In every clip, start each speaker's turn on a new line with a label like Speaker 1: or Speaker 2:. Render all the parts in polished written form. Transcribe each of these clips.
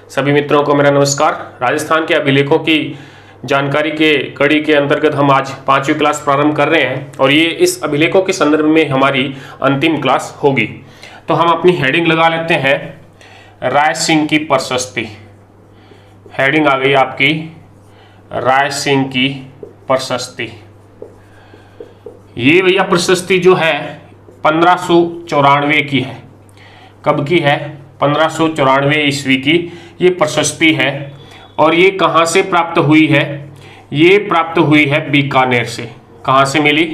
Speaker 1: सभी मित्रों को मेरा नमस्कार। राजस्थान के अभिलेखों की जानकारी के कड़ी के अंतर्गत हम आज 5वीं क्लास प्रारंभ कर रहे हैं और ये इस अभिलेखों के संदर्भ में हमारी अंतिम क्लास होगी। तो हम अपनी हेडिंग लगा लेते हैं, राय सिंह की प्रशस्ति। हेडिंग आ गई आपकी, राय सिंह की प्रशस्ति। ये भैया प्रशस्ति जो है 1594 की है। कब की है? 1594 ईस्वी की ये प्रशस्ति है। और ये कहाँ से प्राप्त हुई है? ये प्राप्त हुई है बीकानेर से। कहाँ से मिली?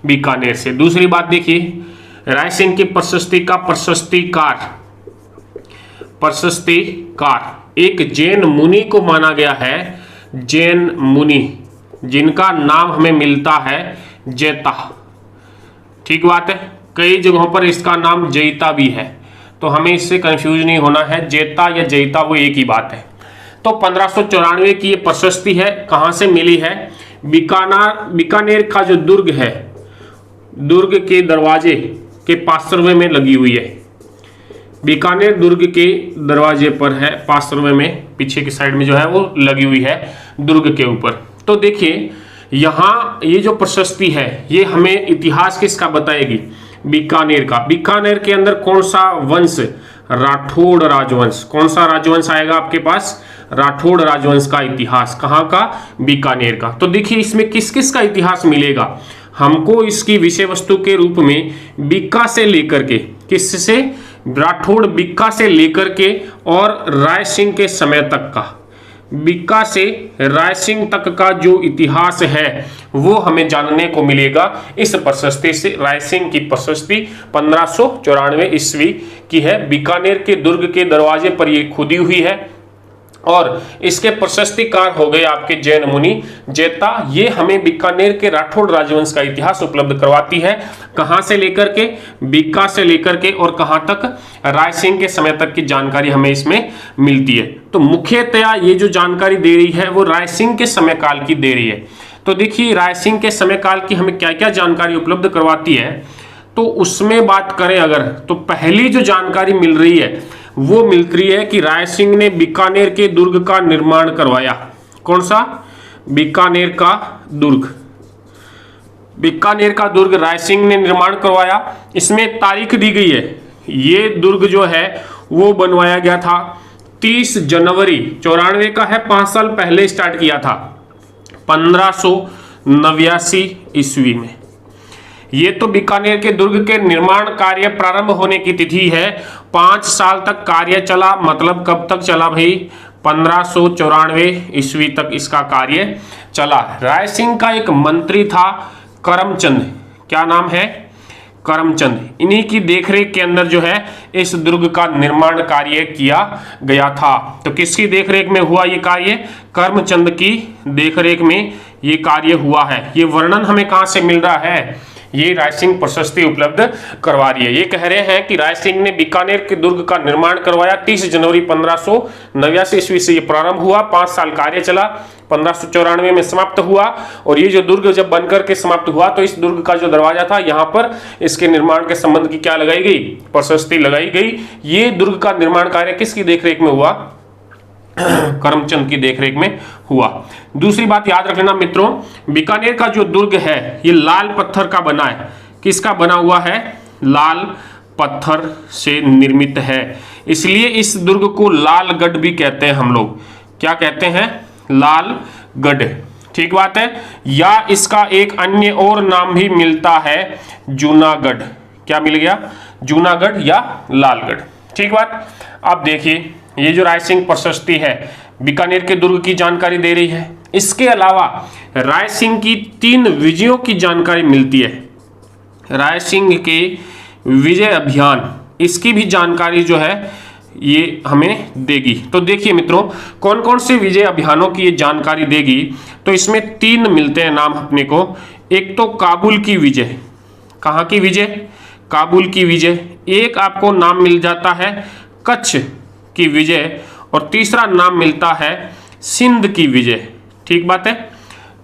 Speaker 1: बीकानेर से। दूसरी बात देखिए, राय सिंह की प्रशस्ति का प्रशस्तिकार एक जैन मुनि को माना गया है। जैन मुनि जिनका नाम हमें मिलता है जैता। ठीक बात है। कई जगहों पर इसका नाम जैता भी है, तो हमें इससे कंफ्यूज नहीं होना है। जैता या जैता वो एक ही बात है। तो 1594 की ये प्रशस्ति है। कहाँ से मिली है? बीकानेर का जो दुर्ग है, दुर्ग के दरवाजे के पार्श्व में लगी हुई है। बीकानेर दुर्ग के दरवाजे पर है, पार्श्व में, पीछे की साइड में जो है वो लगी हुई है दुर्ग के ऊपर। तो देखिए यहाँ ये जो प्रशस्ति है ये हमें इतिहास किसका बताएगी? बीकानेर का। बीकानेर के अंदर कौन सा वंश? राठौड़ राजवंश। कौन सा राजवंश आएगा आपके पास? राठौड़ राजवंश का इतिहास। कहाँ का? बीकानेर का। तो देखिए इसमें किस किस का इतिहास मिलेगा हमको। इसकी विषय वस्तु के रूप में बीका से लेकर के, किससे? राठौड़ बीका से लेकर के और राय सिंह के समय तक का, बीका से राय सिंह तक का जो इतिहास है वो हमें जानने को मिलेगा इस प्रशस्ति से। राय सिंह की प्रशस्ति 1594 ईस्वी की है। बीकानेर के दुर्ग के दरवाजे पर ये खुदी हुई है और इसके प्रशस्तिकार हो गए आपके जैन मुनि जैता। ये हमें बीकानेर के राठौड़ राजवंश का इतिहास उपलब्ध करवाती है। कहां से लेकर के? बीका से लेकर के और कहां तक? राय सिंह के समय तक की जानकारी हमें इसमें मिलती है। तो मुख्यतया ये जो जानकारी दे रही है वो राय सिंह के समय काल की दे रही है। तो देखिए राय सिंह के समय काल की हमें क्या क्या जानकारी उपलब्ध करवाती है, तो उसमें बात करें अगर, तो पहली जो जानकारी मिल रही है वो मिल रही है कि राय सिंह ने बीकानेर के दुर्ग का निर्माण करवाया। कौन सा? बीकानेर का दुर्ग। बीकानेर का दुर्ग राय सिंह ने निर्माण करवाया। इसमें तारीख दी गई है। ये दुर्ग जो है वो बनवाया गया था 30 जनवरी 94 का है। 5 साल पहले स्टार्ट किया था, 1589 ईस्वी में। ये तो बीकानेर के दुर्ग के निर्माण कार्य प्रारंभ होने की तिथि है। 5 साल तक कार्य चला। मतलब कब तक चला भाई? 1594 ईस्वी तक इसका कार्य चला। राय सिंह का एक मंत्री था करमचंद। क्या नाम है? करमचंद। इन्हीं की देखरेख के अंदर जो है इस दुर्ग का निर्माण कार्य किया गया था। तो किसकी देखरेख में हुआ ये कार्य? करमचंद की देखरेख में ये कार्य हुआ है। ये वर्णन हमें कहां से मिल रहा है? ये राय सिंह प्रशस्ति उपलब्ध करवा रही है। ये कह रहे हैं कि राय सिंह ने बीकानेर के दुर्ग का निर्माण करवाया। 30 जनवरी 1589 ईस्वी से ये प्रारंभ हुआ। 5 साल कार्य चला। 1594 में समाप्त हुआ। और ये जो दुर्ग जब बनकर के समाप्त हुआ तो इस दुर्ग का जो दरवाजा था यहाँ पर इसके निर्माण के संबंध की क्या लगाई गई? प्रशस्ति लगाई गई। ये दुर्ग का निर्माण कार्य किसकी देखरेख में हुआ? करमचंद की देखरेख में हुआ। दूसरी बात याद रखना मित्रों, बीकानेर का जो दुर्ग है ये लाल पत्थर का बना है। किसका बना हुआ है? लाल पत्थर से निर्मित है। इसलिए इस दुर्ग को लालगढ़ भी कहते हैं हम लोग। क्या कहते हैं? लालगढ़। ठीक बात है। या इसका एक अन्य और नाम भी मिलता है, जूनागढ़। क्या मिल गया? जूनागढ़ या लालगढ़। ठीक बात। अब देखिए ये जो राय सिंह प्रशस्ति है बीकानेर के दुर्ग की जानकारी दे रही है। इसके अलावा राय सिंह की 3 विजयों की जानकारी मिलती है। राय सिंह के विजय अभियान, इसकी भी जानकारी जो है ये हमें देगी। तो देखिए मित्रों कौन कौन से विजय अभियानों की ये जानकारी देगी। तो इसमें 3 मिलते हैं नाम अपने को। एक तो काबुल की विजय। कहाँ की विजय? काबुल की विजय। एक आपको नाम मिल जाता है कच्छ की विजय और तीसरा नाम मिलता है सिंध की विजय। ठीक बात है।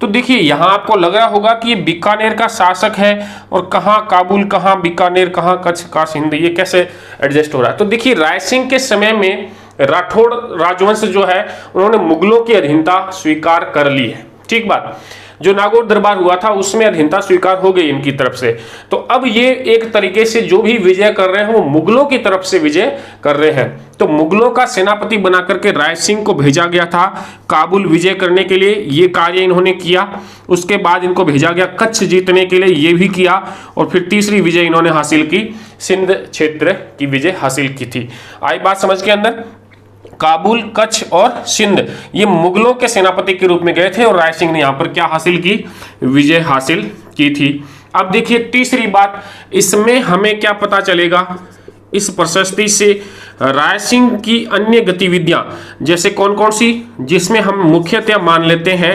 Speaker 1: तो देखिए यहां आपको लग रहा होगा कि ये बीकानेर का शासक है और कहां काबुल, कहां बीकानेर, कहां कच्छ, कहां सिंध, ये कैसे एडजस्ट हो रहा है। तो देखिए राय सिंह के समय में राठौड़ राजवंश जो है उन्होंने मुगलों की अधीनता स्वीकार कर ली है। ठीक बात, जो नागौर दरबार हुआ था उसमें अधीनता स्वीकार हो गई इनकी तरफ से। तो अब ये एक तरीके से जो भी विजय कर रहे हैं वो मुगलों की तरफ से विजय कर रहे हैं। तो मुगलों का सेनापति बना करके राय सिंह को भेजा गया था काबुल विजय करने के लिए, ये कार्य इन्होंने किया। उसके बाद इनको भेजा गया कच्छ जीतने के लिए, ये भी किया। और फिर तीसरी विजय इन्होंने हासिल की, सिंध क्षेत्र की विजय हासिल की थी। आई बात समझ के अंदर? काबुल, कच्छ और सिंध ये मुगलों के सेनापति के रूप में गए थे और राय सिंह ने यहां पर क्या हासिल की? विजय हासिल की थी। अब देखिए तीसरी बात, इसमें हमें क्या पता चलेगा इस प्रशस्ति से? राय सिंह की अन्य गतिविधियां जैसे कौन कौन सी, जिसमें हम मुख्यतः मान लेते हैं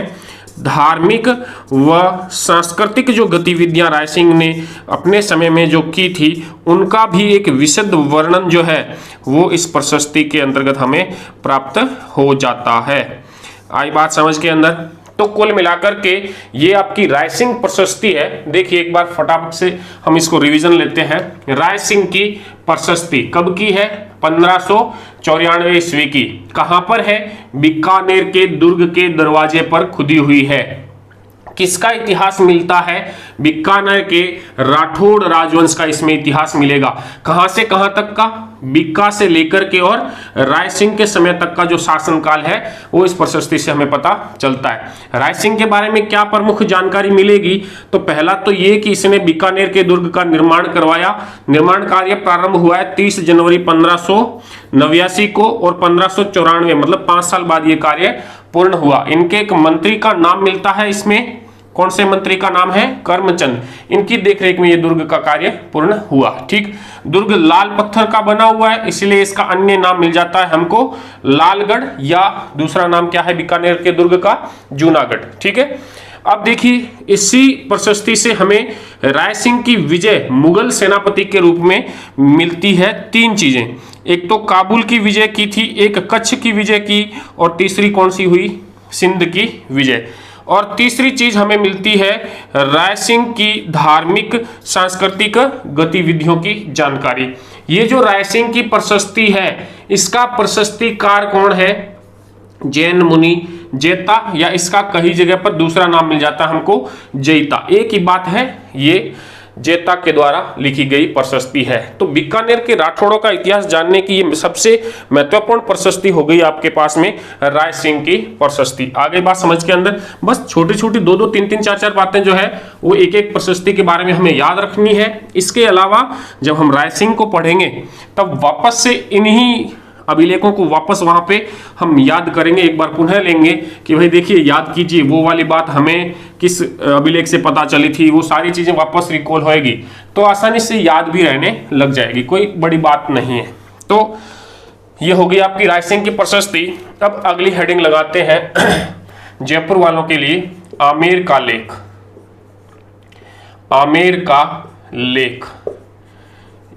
Speaker 1: धार्मिक व सांस्कृतिक जो गतिविधियां राय सिंह ने अपने समय में जो की थी उनका भी एक विशद वर्णन जो है वो इस प्रशस्ति के अंतर्गत हमें प्राप्त हो जाता है। आई बात समझ के अंदर? तो कुल मिलाकर के ये आपकी राय सिंह प्रशस्ति है। देखिए एक बार फटाफट से हम इसको रिवीजन लेते हैं। राय सिंह की प्रशस्ति कब की है? 1594 ईस्वी की। कहां पर है? बीकानेर के दुर्ग के दरवाजे पर खुदी हुई है। किसका इतिहास मिलता है? बीकानेर के राठौड़ राजवंश का इसमें इतिहास मिलेगा। कहां से कहां तक का? बीका से लेकर के और राय सिंह के समय तक का जो शासनकाल है वो इस प्रशस्ति से हमें पता चलता है। राय सिंह के बारे में क्या प्रमुख जानकारी मिलेगी? तो पहला तो ये कि इसने बीकानेर के दुर्ग का निर्माण करवाया। निर्माण कार्य प्रारंभ हुआ है 30 जनवरी 1589 को और 1594 मतलब 5 साल बाद ये कार्य पूर्ण हुआ। इनके एक मंत्री का नाम मिलता है इसमें। कौन से मंत्री का नाम है? करमचंद। इनकी देखरेख में ये दुर्ग का कार्य पूर्ण हुआ। ठीक, दुर्ग लाल पत्थर का बना हुआ है इसलिए इसका अन्य नाम मिल जाता है हमको लालगढ़, या दूसरा नाम क्या है बीकानेर के दुर्ग का? जूनागढ़। ठीक है, अब देखिए इसी प्रशस्ति से हमें राय सिंह की विजय मुगल सेनापति के रूप में मिलती है 3 चीजें। एक तो काबुल की विजय की थी, एक कच्छ की विजय की और तीसरी कौन सी हुई? सिंध की विजय। और तीसरी चीज हमें मिलती है राय सिंह की धार्मिक सांस्कृतिक गतिविधियों की जानकारी। ये जो राय सिंह की प्रशस्ति है इसका प्रशस्तिकार कौन है? जैन मुनि जेता, या इसका कई जगह पर दूसरा नाम मिल जाता है हमको जैता। एक ही बात है, ये जेता के द्वारा लिखी गई प्रशस्ति है। तो बीकानेर के राठौड़ों का इतिहास जानने की ये सबसे महत्वपूर्ण प्रशस्ति हो गई आपके पास में राय सिंह की प्रशस्ति। आगे बात समझ के अंदर बस छोटी छोटी 2-2, 3-3, 4-4 बातें जो है वो एक एक प्रशस्ति के बारे में हमें याद रखनी है। इसके अलावा जब हम राय सिंह को पढ़ेंगे तब वापस से इन्हीं अभिलेखों को वापस वहां पे हम याद करेंगे, एक बार पुनः लेंगे कि भाई देखिए याद कीजिए वो वाली बात हमें किस अभिलेख से पता चली थी, वो सारी चीजें वापस रिकॉल होएगी तो आसानी से याद भी रहने लग जाएगी, कोई बड़ी बात नहीं है। तो ये होगी आपकी राय सिंह की प्रशस्ति। अब अगली हेडिंग लगाते हैं जयपुर वालों के लिए, आमेर का लेख। आमेर का लेख,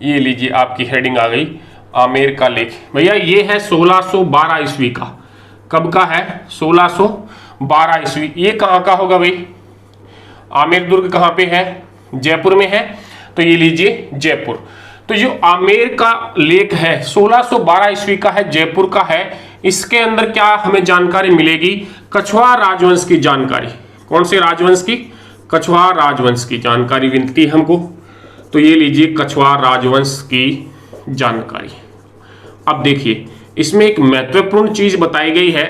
Speaker 1: ये लीजिए आपकी हेडिंग आ गई, आमेर का लेख। भैया ये है 1612 ईस्वी का। कब का है? 1612 ईस्वी। ये कहाँ का होगा भाई? आमेर दुर्ग कहाँ पे है? जयपुर में है, तो ये लीजिए जयपुर। तो जो आमेर का लेख है 1612 ईस्वी का है, जयपुर का है। इसके अंदर क्या हमें जानकारी मिलेगी? कछवार राजवंश की जानकारी। कौन से राजवंश की? कछवार राजवंश की जानकारी मिलती है हमको। तो ये लीजिए कछवार राजवंश की जानकारी। अब देखिए इसमें एक महत्वपूर्ण चीज बताई गई है।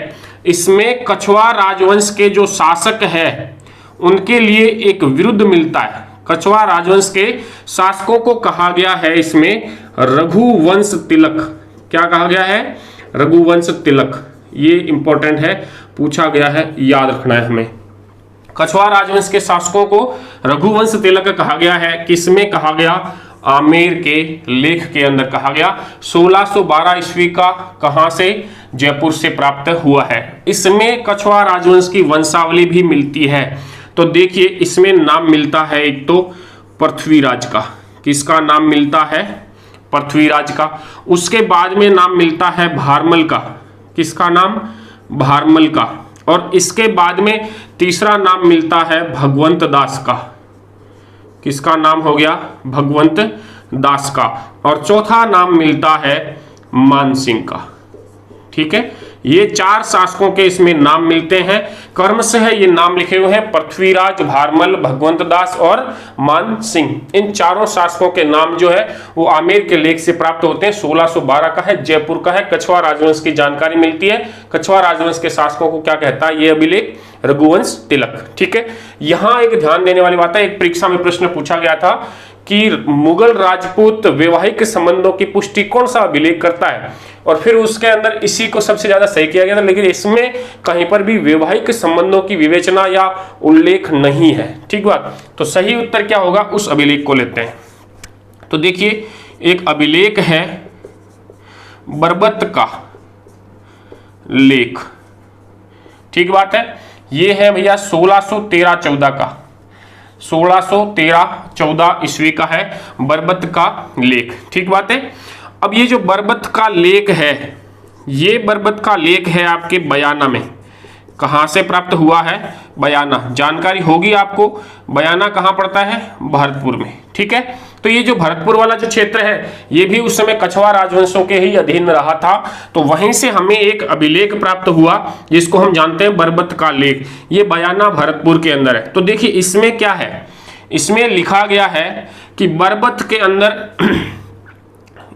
Speaker 1: इसमें कछवार राजवंश के जो शासक है उनके लिए एक विरुद्ध मिलता है। कछवार राजवंश के शासकों को कहा गया है इसमें रघुवंश तिलक। क्या कहा गया है? रघुवंश तिलक। ये इंपॉर्टेंट है, पूछा गया है, याद रखना है हमें। कछवार राजवंश के शासकों को रघुवंश तिलक कहा गया है। किसमें कहा गया? आमेर के लेख के अंदर कहा गया। 1612 ईस्वी का कहां से? जयपुर से प्राप्त हुआ है। इसमें कछवार राजवंश की वंशावली भी मिलती है। तो देखिए इसमें नाम मिलता है एक तो पृथ्वीराज का। किसका नाम मिलता है? पृथ्वीराज का। उसके बाद में नाम मिलता है भारमल का। किसका नाम? भारमल का। और इसके बाद में तीसरा नाम मिलता है भगवंत दास का। किसका नाम हो गया? भगवंत दास का। और चौथा नाम मिलता है मान सिंह का। ठीक है, ये 4 शासकों के इसमें नाम मिलते हैं। क्रमशः ये नाम लिखे हुए हैं पृथ्वीराज, भारमल, भगवंत दास और मान सिंह। इन चारों शासकों के नाम जो है वो आमेर के लेख से प्राप्त होते हैं। 1612 का है, जयपुर का है। कछवाहा राजवंश की जानकारी मिलती है। कछवाहा राजवंश के शासकों को क्या कहता है ये अभिलेख? रघुवंश तिलक। ठीक है, यहां एक ध्यान देने वाली बात है, एक परीक्षा में प्रश्न पूछा गया था कि मुगल राजपूत वैवाहिक संबंधों की पुष्टि कौन सा अभिलेख करता है, और फिर उसके अंदर इसी को सबसे ज्यादा सही किया गया था, लेकिन इसमें कहीं पर भी वैवाहिक संबंधों की विवेचना या उल्लेख नहीं है। ठीक बात, तो सही उत्तर क्या होगा? उस अभिलेख को लेते हैं। तो देखिए, एक अभिलेख है बरबत का लेख। ठीक बात है, ये है भैया 1613-14 का, 1613-14 ईस्वी का है बरबत का लेख। ठीक बात है। अब ये जो बरबत का लेख है, ये बरबत का लेख है आपके बयाना में। कहाँ से प्राप्त हुआ है? बयाना। जानकारी होगी आपको, बयाना कहाँ पड़ता है? भरतपुर में। ठीक है, तो ये जो भरतपुर वाला जो क्षेत्र है ये भी उस समय कछवाहा राजवंशों के ही अधीन रहा था। तो वहीं से हमें एक अभिलेख प्राप्त हुआ जिसको हम जानते हैं बरबत का लेख। ये बयाना भरतपुर के अंदर है। तो देखिए इसमें क्या है, इसमें लिखा गया है कि बरबत के अंदर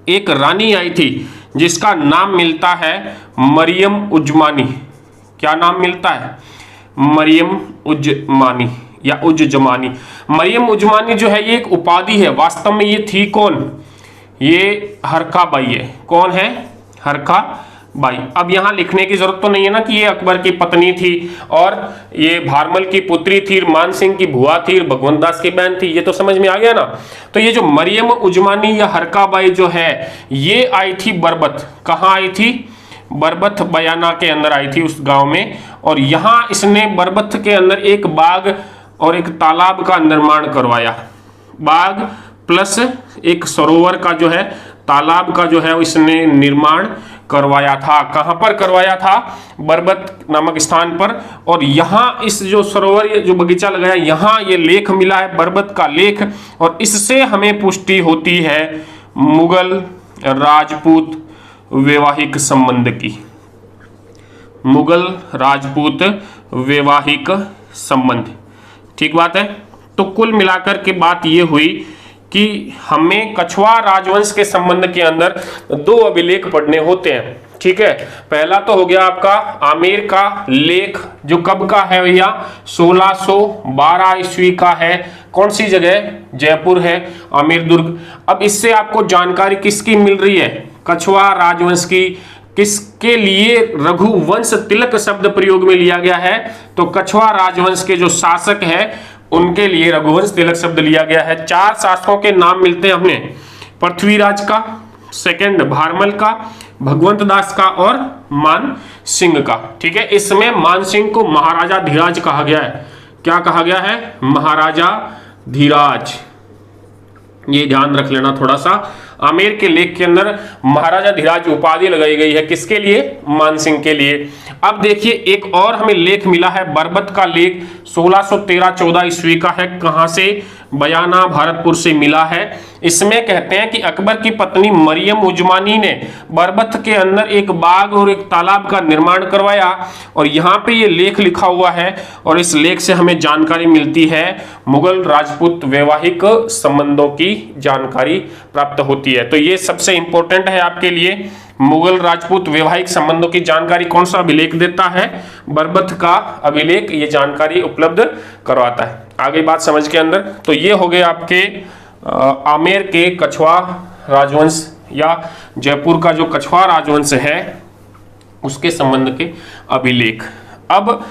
Speaker 1: एक रानी आई थी जिसका नाम मिलता है मरियम उजमानी। क्या नाम मिलता है? मरियम उजमानी या उजजमानी। मरियम उजमानी जो है ये एक उपाधि है, वास्तव में ये थी कौन? ये हरखा बाई है। कौन है? हरखा बाई। अब यहाँ लिखने की जरूरत तो नहीं है ना कि ये अकबर की पत्नी थी और ये भारमल की पुत्री थी, मान सिंह की बुआ थी, भगवंत दास की बहन थी। ये तो समझ में आ गया ना। तो ये जो मरियम उजमानी या हरखा बाई जो है ये आई थी बरबत। कहाँ आई थी? बरबत बयाना के अंदर आई थी, उस गांव में। और यहाँ इसने बरबत के अंदर एक बाग और एक तालाब का निर्माण करवाया। बाग प्लस एक सरोवर का जो है, तालाब का जो है इसने निर्माण करवाया था। कहां पर करवाया था? बरबत नामक स्थान पर। और यहां इस जो सरोवर, जो बगीचा लगाया, यहां ये लेख मिला है बरबत का लेख। और इससे हमें पुष्टि होती है मुगल राजपूत वैवाहिक संबंध की। मुगल राजपूत वैवाहिक संबंध। ठीक बात है। तो कुल मिलाकर के बात ये हुई कि हमें कछवाहा राजवंश के संबंध के अंदर 2 अभिलेख पढ़ने होते हैं। ठीक है, पहला तो हो गया आपका आमेर का लेख, जो कब का है भैया? 1612 ईस्वी का है। कौन सी जगह? जयपुर है, आमेर दुर्ग। अब इससे आपको जानकारी किसकी मिल रही है? कछवाहा राजवंश की। किसके लिए रघुवंश तिलक शब्द प्रयोग में लिया गया है? तो कछवाहा राजवंश के जो शासक है उनके लिए रघुवंश तिलक शब्द लिया गया है। 4 शासकों के नाम मिलते हैं हमें, पृथ्वीराज का, सेकंड भारमल का, भगवंत दास का और मान सिंह का। ठीक है, इसमें मान सिंह को महाराजा धीराज कहा गया है। क्या कहा गया है? महाराजा धीराज। ये ध्यान रख लेना थोड़ा सा। आमेर के लेख के अंदर महाराजा धीराज उपाधि लगाई गई है। किसके लिए? मान सिंह के लिए। अब देखिए एक और हमें लेख मिला है बरबत का लेख, 1613-14 ईस्वी का है। कहां से? बयाना भरतपुर से मिला है। इसमें कहते हैं कि अकबर की पत्नी मरियम उजमानी ने बरबत के अंदर एक बाग और एक तालाब का निर्माण करवाया। और यहाँ पे ये लेख लिखा हुआ है और इस लेख से हमें जानकारी मिलती है मुगल राजपूत वैवाहिक संबंधों की जानकारी प्राप्त होती है। तो ये सबसे इंपॉर्टेंट है आपके लिए। मुगल राजपूत वैवाहिक संबंधों की जानकारी कौन सा अभिलेख देता है? बरबत का अभिलेख ये जानकारी उपलब्ध करवाता है। आगे बात समझ के अंदर। तो ये हो गए आपके आमेर के कछवाहा राजवंश या जयपुर का जो कछवाहा राजवंश है उसके संबंध के अभिलेख। अब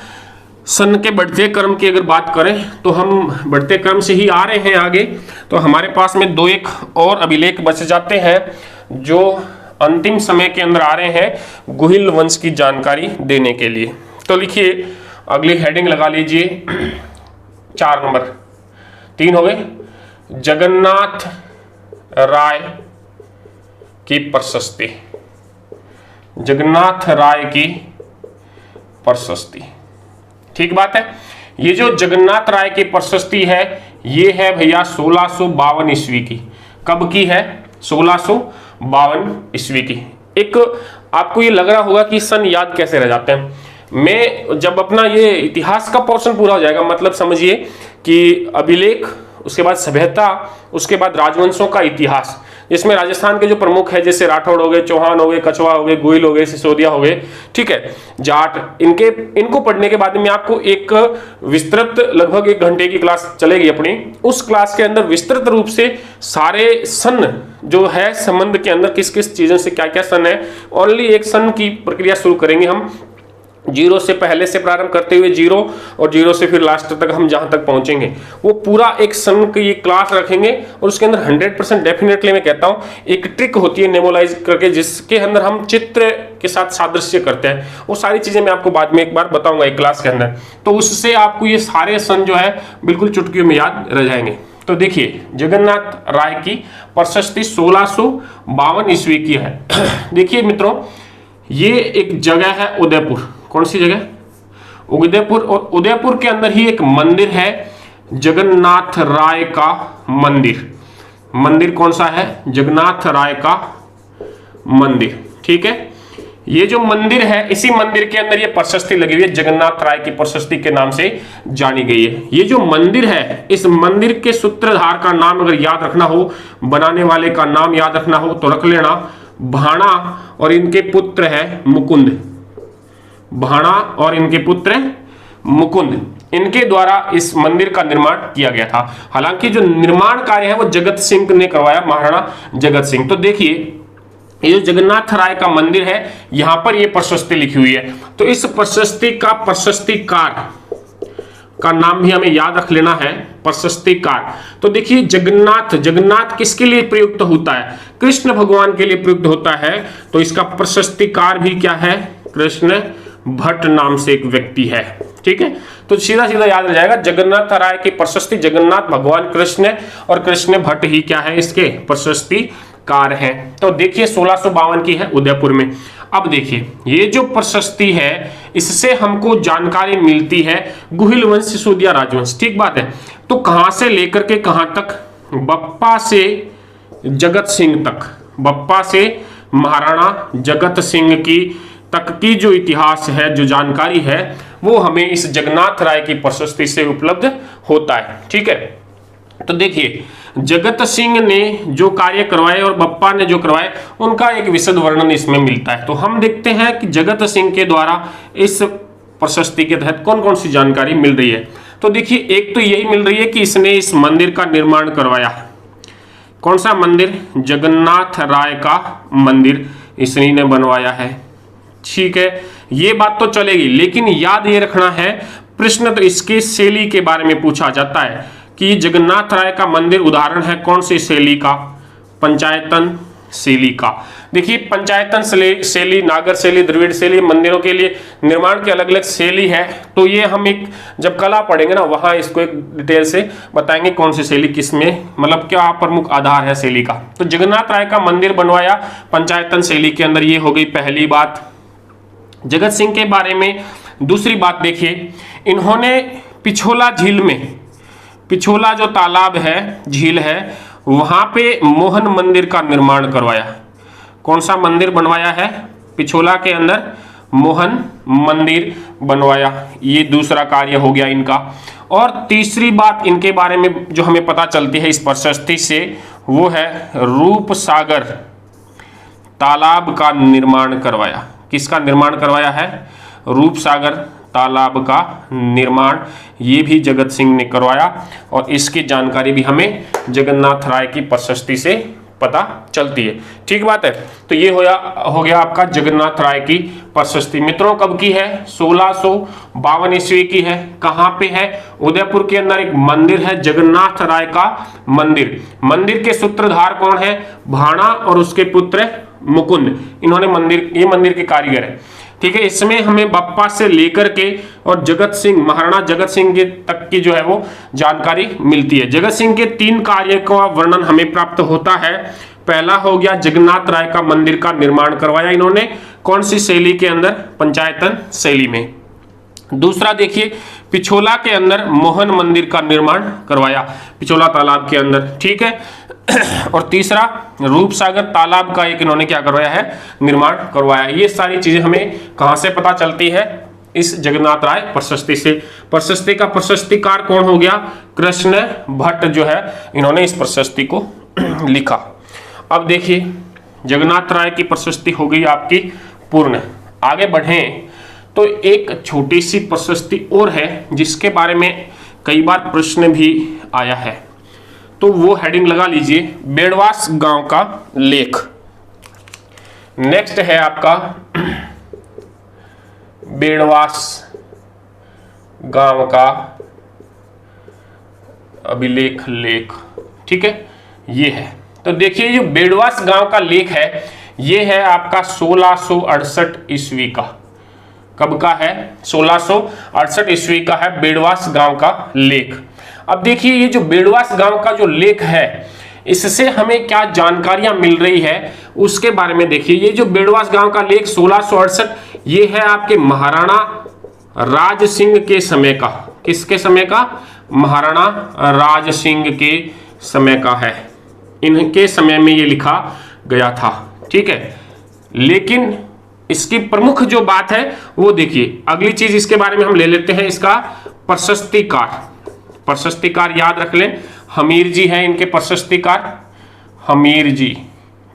Speaker 1: सन के बढ़ते क्रम की अगर बात करें तो हम बढ़ते क्रम से ही आ रहे हैं आगे। तो हमारे पास में 2-1 और अभिलेख बच जाते हैं जो अंतिम समय के अंदर आ रहे हैं गुहिल वंश की जानकारी देने के लिए। तो लिखिए, अगली हेडिंग लगा लीजिए 4 नंबर। 3 हो गए। जगन्नाथ राय की प्रशस्ति। जगन्नाथ राय की प्रशस्ति। ठीक बात है। ये जो जगन्नाथ राय की प्रशस्ति है ये है भैया 1652 ईस्वी की। कब की है? 1652 ईस्वी की। एक आपको ये लग रहा होगा कि सन याद कैसे रह जाते हैं। मैं जब अपना ये इतिहास का पोर्शन पूरा हो जाएगा, मतलब समझिए कि अभिलेख, उसके बाद सभ्यता, उसके बाद राजवंशों का इतिहास, जिसमें राजस्थान के जो प्रमुख है जैसे राठौड़ हो गए, चौहान हो गए, कछवा हो गए, गोयल हो गए, सिसोदिया हो गए, ठीक है, जाट, इनको पढ़ने के बाद में आपको एक विस्तृत लगभग 1 घंटे की क्लास चलेगी अपनी। उस क्लास के अंदर विस्तृत रूप से सारे सन जो है संबंध के अंदर किस किस चीजों से क्या क्या सन है, ओनली एक सन की प्रक्रिया शुरू करेंगे हम, जीरो से पहले से प्रारंभ करते हुए जीरो, और जीरो से फिर लास्ट तक हम जहां तक पहुंचेंगे वो पूरा एक सन की ये क्लास रखेंगे। और उसके अंदर 100% डेफिनेटली मैं कहता हूं एक ट्रिक होती है नेमोलाइज करके, जिसके अंदर हम चित्र के साथ सादृश्य करते हैं। वो सारी चीजें मैं आपको बाद में एक बार बताऊंगा एक क्लास के अंदर, तो उससे आपको ये सारे सन जो है बिल्कुल चुटकियों में याद रह जाएंगे। तो देखिए, जगन्नाथ राय की प्रशस्ति 1652 ईस्वी की है। देखिए मित्रों, ये एक जगह है उदयपुर। कौन सी जगह? उदयपुर। और उदयपुर के अंदर ही एक मंदिर है, जगन्नाथ राय का मंदिर। मंदिर कौन सा है? जगन्नाथ राय का मंदिर, ठीक है। ये जो मंदिर है, इसी मंदिर के अंदर ये प्रशस्ति लगी हुई है, जगन्नाथ राय की प्रशस्ति के नाम से जानी गई है। ये जो मंदिर है, इस मंदिर के सूत्रधार का नाम अगर याद रखना हो, बनाने वाले का नाम याद रखना हो तो रख लेना भाणा, और इनके पुत्र है मुकुंद। भाणा और इनके पुत्र मुकुंद, इनके द्वारा इस मंदिर का निर्माण किया गया था। हालांकि जो निर्माण कार्य है वो जगत सिंह ने करवाया, महाराणा जगत सिंह। तो देखिए, ये जो जगन्नाथ राय का मंदिर है, यहां पर ये प्रशस्ति लिखी हुई है। तो इस प्रशस्ति का प्रशस्तिकार का नाम भी हमें याद रख लेना है, प्रशस्तिकार। तो देखिए, जगन्नाथ किसके लिए प्रयुक्त होता है? कृष्ण भगवान के लिए प्रयुक्त होता है। तो इसका प्रशस्तिकार भी क्या है? कृष्ण भट्ट नाम से एक व्यक्ति है, ठीक है। तो सीधा सीधा याद रह जाएगा, जगन्नाथ राय की प्रशस्ति जगन्नाथ भगवान कृष्ण, और कृष्ण भट्ट ही क्या है? इसके प्रशस्तिकार हैं। तो देखिए 1652 की है उदयपुर में। अब देखिए, ये जो प्रशस्ति है इससे हमको जानकारी मिलती है गुहिल वंश, सिसोदिया राजवंश, ठीक बात है। तो कहां से लेकर के कहां तक? बप्पा से जगत सिंह तक, बप्पा से महाराणा जगत सिंह की तक की जो इतिहास है, जो जानकारी है, वो हमें इस जगन्नाथ राय की प्रशस्ति से उपलब्ध होता है, ठीक है। तो देखिए, जगत सिंह ने जो कार्य करवाए और बप्पा ने जो करवाए, उनका एक विशद वर्णन इसमें मिलता है। तो हम देखते हैं कि जगत सिंह के द्वारा इस प्रशस्ति के तहत कौन कौन सी जानकारी मिल रही है। तो देखिए, एक तो यही मिल रही है कि इसने इस मंदिर का निर्माण करवाया। कौन सा मंदिर? जगन्नाथ राय का मंदिर इसने ने बनवाया है, ठीक है। ये बात तो चलेगी, लेकिन याद ये रखना है, प्रश्न तो इसके शैली के बारे में पूछा जाता है कि जगन्नाथ राय का मंदिर उदाहरण है कौन सी शैली का? पंचायतन शैली का। देखिए, पंचायतन शैली, नागर शैली, द्रविड़ शैली, मंदिरों के लिए निर्माण की अलग अलग शैली है। तो ये हम एक जब कला पढ़ेंगे ना, वहां इसको एक डिटेल से बताएंगे कौन सी शैली किस में, मतलब क्या प्रमुख आधार है शैली का। तो जगन्नाथ राय का मंदिर बनवाया पंचायतन शैली के अंदर, ये हो गई पहली बात जगत सिंह के बारे में। दूसरी बात देखिए, इन्होंने पिछोला झील में, पिछोला जो तालाब है, झील है, वहां पे मोहन मंदिर का निर्माण करवाया। कौन सा मंदिर बनवाया है? पिछोला के अंदर मोहन मंदिर बनवाया। ये दूसरा कार्य हो गया इनका। और तीसरी बात इनके बारे में जो हमें पता चलती है इस प्रशस्ति से, वो है रूपसागर तालाब का निर्माण करवाया। किसका निर्माण करवाया है? रूपसागर तालाब का निर्माण, ये भी जगत सिंह ने करवाया। और इसकी जानकारी भी हमें जगन्नाथ राय की प्रशस्ति से पता चलती है, ठीक बात है। तो ये हो गया आपका जगन्नाथ राय की प्रशस्ति। मित्रों, कब की है? 1652 ईस्वी की है। कहां पे है? उदयपुर के अंदर एक मंदिर है, जगन्नाथ राय का मंदिर। मंदिर के सूत्रधार कौन है? भाणा और उसके पुत्र मुकुंद। इन्होंने ये मंदिर के कारीगर है, ठीक है। इसमें हमें बप्पा से लेकर के और जगत सिंह, महाराणा जगत सिंह के तक की जो है वो जानकारी मिलती है। जगत सिंह के 3 कार्य का वर्णन हमें प्राप्त होता है। पहला हो गया जगन्नाथ राय का मंदिर का निर्माण करवाया इन्होंने, कौन सी शैली के अंदर? पंचायतन शैली में। दूसरा देखिए, पिछोला के अंदर मोहन मंदिर का निर्माण करवाया, पिछोला तालाब के अंदर, ठीक है। और तीसरा रूपसागर तालाब का एक इन्होंने क्या करवाया है, निर्माण करवाया। ये सारी चीजें हमें कहां से पता चलती है, इस जगन्नाथ राय प्रशस्ति से। प्रशस्ति का प्रशस्तिकार कौन हो गया, कृष्ण भट्ट जो है इन्होंने इस प्रशस्ति को लिखा। अब देखिए जगन्नाथ राय की प्रशस्ति हो गई आपकी पूर्ण। आगे बढ़ें तो एक छोटी सी प्रशस्ति और है जिसके बारे में कई बार प्रश्न भी आया है, तो वो हेडिंग लगा लीजिए, बेड़वास गांव का लेख। नेक्स्ट है आपका बेड़वास गांव का अभिलेख लेख, ठीक है, ये है। तो देखिए जो बेड़वास गांव का लेख है ये है आपका 1668 ईस्वी का। कब का है, 1668 ईस्वी का है बेड़वास गांव का लेख। अब देखिए ये जो बेड़वास गांव का जो लेख है इससे हमें क्या जानकारियां मिल रही है उसके बारे में देखिए। ये जो बेड़वास गांव का लेख 1668 ये है आपके महाराणा राज सिंह के समय का। किसके समय का, महाराणा राज सिंह के समय का है, इनके समय में ये लिखा गया था, ठीक है। लेकिन इसकी प्रमुख जो बात है वो देखिए, अगली चीज इसके बारे में हम ले लेते हैं, इसका प्रशस्तिकार। प्रशस्तिकार याद रख लें, हमीर जी हैं इनके प्रशस्तिकार, हमीर जी,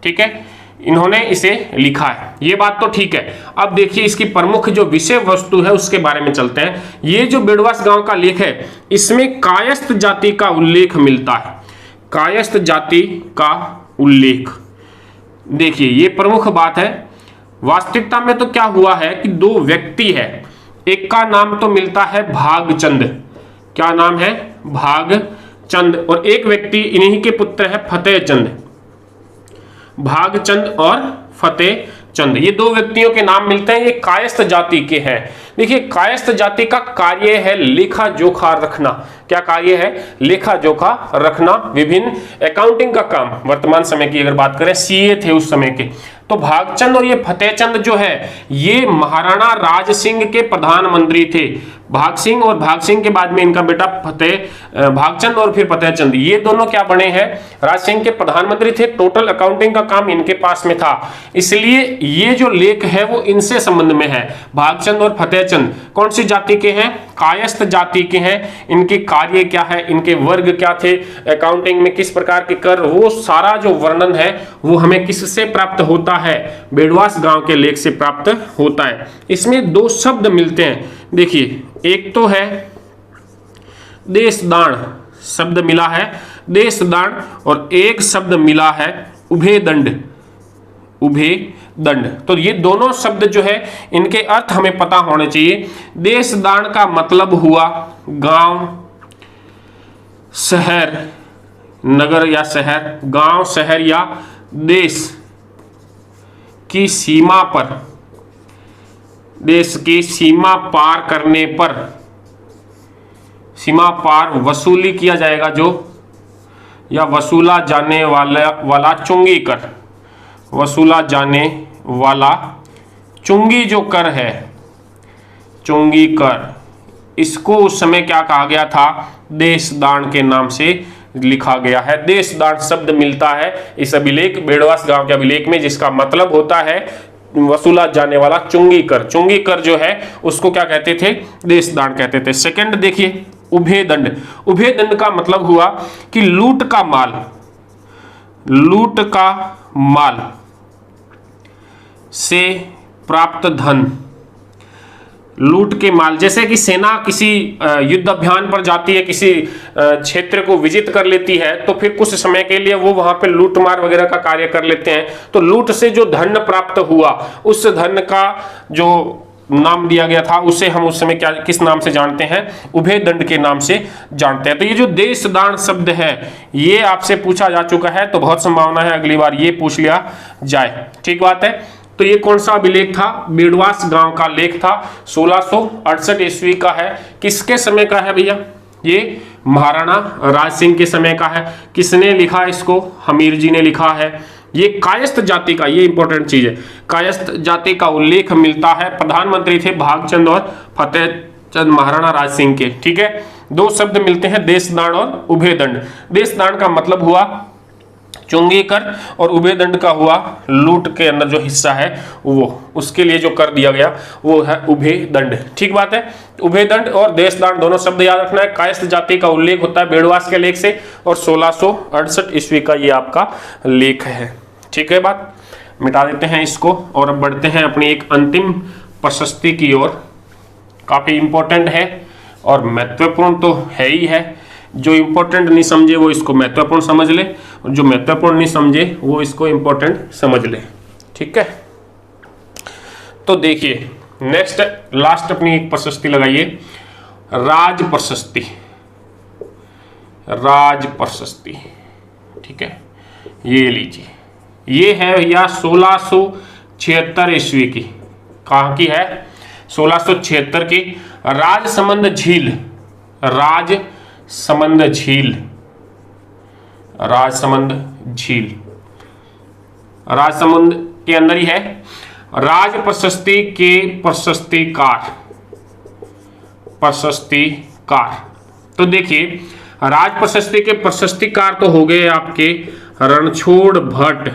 Speaker 1: ठीक है, इन्होंने इसे लिखा है, ये बात तो ठीक है। अब देखिए इसकी प्रमुख जो विषय वस्तु है उसके बारे में चलते हैं। ये जो बेड़वास गांव का लेख है इसमें कायस्थ जाति का उल्लेख मिलता है, कायस्थ जाति का उल्लेख। देखिए ये प्रमुख बात है। वास्तविकता में तो क्या हुआ है कि दो व्यक्ति है, एक का नाम तो मिलता है भागचंद, क्या नाम है, भागचंद, और एक व्यक्ति इन्हीं के पुत्र है फतेहचंद। भागचंद और फतेहचंद, ये दो व्यक्तियों के नाम मिलते हैं, ये कायस्थ जाति के हैं। देखिए कायस्थ जाति का कार्य है लेखा जोखा रखना। क्या कार्य है, लेखा जोखा रखना, विभिन्न अकाउंटिंग का काम। वर्तमान समय की अगर बात करें सीए थे उस समय के। तो भागचंद और ये फतेहचंद जो है ये महाराणा राज सिंह के प्रधानमंत्री थे। भाग सिंह और भाग सिंह के बाद में इनका बेटा भागचंद और फिर फतेहचंद, ये दोनों क्या बने हैं, राज सिंह के प्रधानमंत्री थे। टोटल अकाउंटिंग का काम इनके पास में था, इसलिए ये जो लेख है वो इनसे संबंध में है। भागचंद और फतेहचंद कौन सी जाति के हैं, कायस्थ जाति के हैं। इनके कार्य क्या है, इनके वर्ग क्या थे, अकाउंटिंग में किस प्रकार के कर, वो सारा जो वर्णन है वो हमें किससे प्राप्त होता है, बेड़वास गांव के लेख से प्राप्त होता है। इसमें दो शब्द मिलते हैं, देखिए एक तो है देशदान, शब्द मिला है देशदान, और एक शब्द मिला है उभयदंड, उभयदंड। तो ये दोनों शब्द जो है इनके अर्थ हमें पता होने चाहिए। देशदान का मतलब हुआ गांव, शहर, नगर या शहर, गांव, शहर या देश की सीमा पर, देश की सीमा पार करने पर, सीमा पार वसूली किया जाएगा जो, या वसूला जाने वाला चुंगी कर, वसूला जाने वाला चुंगी जो कर है, चुंगी कर, इसको उस समय क्या कहा गया था, देशदान के नाम से लिखा गया है। देशदान शब्द मिलता है इस अभिलेख, बेड़वास गांव के अभिलेख में, जिसका मतलब होता है वसूला जाने वाला चुंगी कर। चुंगी कर जो है उसको क्या कहते थे, देशदान कहते थे। सेकंड देखिए उभयदंड, उभयदंड का मतलब हुआ कि लूट का माल, लूट का माल से प्राप्त धन, लूट के माल, जैसे कि सेना किसी युद्ध अभियान पर जाती है, किसी क्षेत्र को विजित कर लेती है, तो फिर कुछ समय के लिए वो वहां पे लूटमार वगैरह का कार्य कर लेते हैं। तो लूट से जो धन प्राप्त हुआ उस धन का जो नाम दिया गया था उसे हम उस समय क्या, किस नाम से जानते हैं, उभयदंड के नाम से जानते हैं। तो ये जो देशदान शब्द है ये आपसे पूछा जा चुका है, तो बहुत संभावना है अगली बार ये पूछ लिया जाए, ठीक बात है। तो ये कौन सा अभिलेख था, बेड़वास गांव का लेख था, 1668 ईस्वी का है। किसके समय का है भैया, ये महाराणा राज सिंह के समय का है। किसने लिखा इसको, हमीर जी ने लिखा है। ये कायस्थ जाति का, ये इंपॉर्टेंट चीज है, कायस्थ जाति का उल्लेख मिलता है। प्रधानमंत्री थे भागचंद और फतेहचंद महाराणा राज सिंह के, ठीक है। दो शब्द मिलते हैं, देशदान और उभयदंड। देशदान का मतलब हुआ चुंगी कर और उभयदंड का हुआ लूट के अंदर जो हिस्सा है वो उसके लिए जो कर दिया गया वो है उभयदंड। ठीक बात है। उभयदंड और देशदान दोनों शब्द याद रखना है। कायस्थ जाति का उल्लेख होता है बेड़वास के लेख से और 1668 ईस्वी का ये आपका लेख है। ठीक है, बात मिटा देते हैं इसको और अब बढ़ते हैं अपनी एक अंतिम प्रशस्ति की ओर। काफी इंपॉर्टेंट है और महत्वपूर्ण तो है ही है। जो इंपॉर्टेंट नहीं समझे वो इसको महत्वपूर्ण समझ ले और जो महत्वपूर्ण नहीं समझे वो इसको इंपॉर्टेंट समझ ले। ठीक है, तो देखिए नेक्स्ट लास्ट अपनी एक प्रशस्ति लगाइए, राज प्रशस्ति। राज प्रशस्ति, ठीक है, ये लीजिए। ये है भैया 1676 ईस्वी की। कहाँ की है? 1676 की। राजसमंद झील, राजसमंद झील, राजसमंद झील, राजसमंद के अंदर ही है। राज प्रशस्ति के प्रशस्तिकार, प्रशस्तिकार। तो देखिए राज प्रशस्ति के प्रशस्तिकार तो हो गए आपके रणछोड़ भट्ट,